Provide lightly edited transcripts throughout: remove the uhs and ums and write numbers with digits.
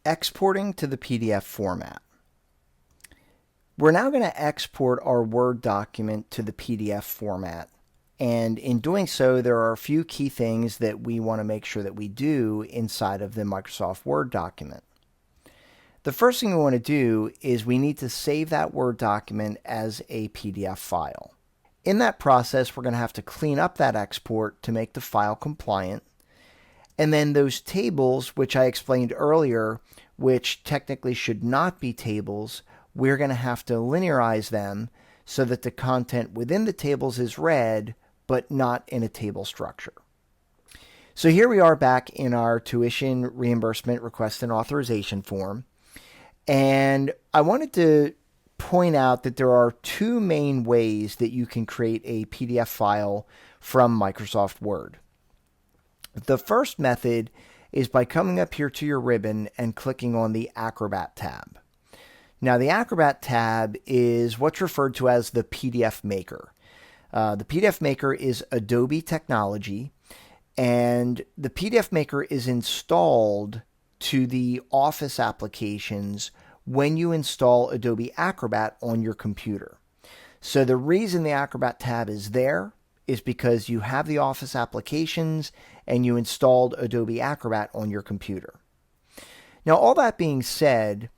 Exporting to the PDF format. We're now going to export our Word document to the PDF format. And in doing so, there are a few key things that we want to make sure that we do inside of the Microsoft Word document. The first thing we want to do is we need to save that Word document as a PDF file. In that process, we're going to have to clean up that export to make the file compliant. And then those tables, which I explained earlier, which technically should not be tables, we're going to have to linearize them so that the content within the tables is read, but not in a table structure. So here we are back in our tuition reimbursement request and authorization form. And I wanted to point out that there are two main ways that you can create a PDF file from Microsoft Word. The first method is by coming up here to your ribbon and clicking on the Acrobat tab. Now, the Acrobat tab is what's referred to as the PDF Maker. The PDF Maker is Adobe technology, and the PDF Maker is installed to the Office applications when you install Adobe Acrobat on your computer. So the reason the Acrobat tab is there is because you have the Office applications and you installed Adobe Acrobat on your computer. Now, all that being said,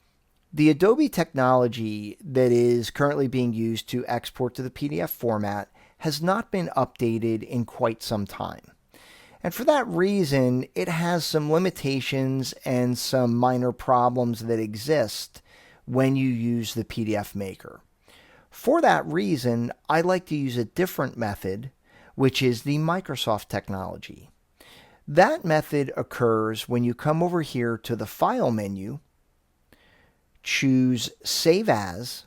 the Adobe technology that is currently being used to export to the PDF format has not been updated in quite some time. And for that reason, it has some limitations and some minor problems that exist when you use the PDF Maker. For that reason, I like to use a different method, which is the Microsoft technology. That method occurs when you come over here to the File menu, choose Save As,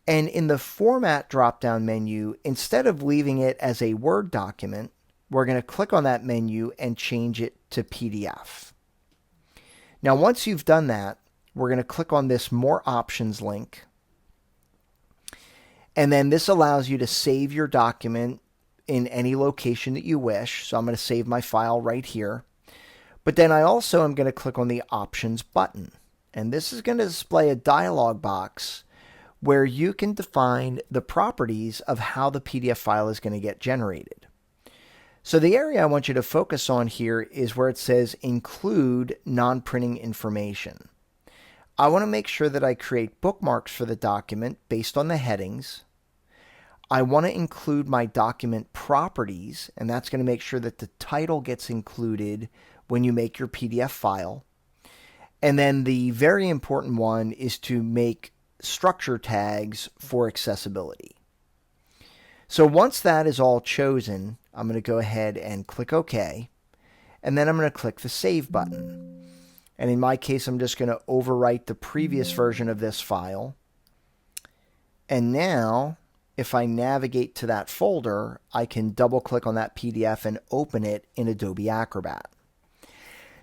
and in the Format drop-down menu, instead of leaving it as a Word document, we're going to click on that menu and change it to PDF. Now, once you've done that, we're going to click on this More Options link, and then this allows you to save your document in any location that you wish. So I'm going to save my file right here. But then I also am going to click on the Options button. And this is going to display a dialog box where you can define the properties of how the PDF file is going to get generated. So the area I want you to focus on here is where it says Include Non-Printing Information. I want to make sure that I create bookmarks for the document based on the headings. I want to include my document properties, and that's going to make sure that the title gets included when you make your PDF file. And then the very important one is to make structure tags for accessibility. So once that is all chosen, I'm going to go ahead and click OK. And then I'm going to click the Save button. And in my case, I'm just going to overwrite the previous version of this file. And now, if I navigate to that folder, I can double click on that PDF and open it in Adobe Acrobat.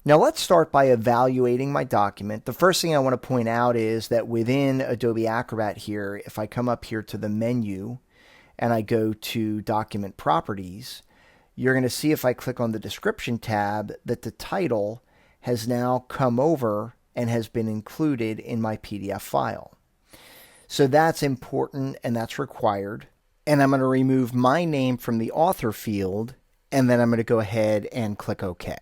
Now let's start by evaluating my document. The first thing I want to point out is that within Adobe Acrobat here, if I come up here to the menu and I go to Document Properties, you're going to see if I click on the Description tab that the title has now come over and has been included in my PDF file. So that's important and that's required. And I'm going to remove my name from the author field, and then I'm going to go ahead and click OK.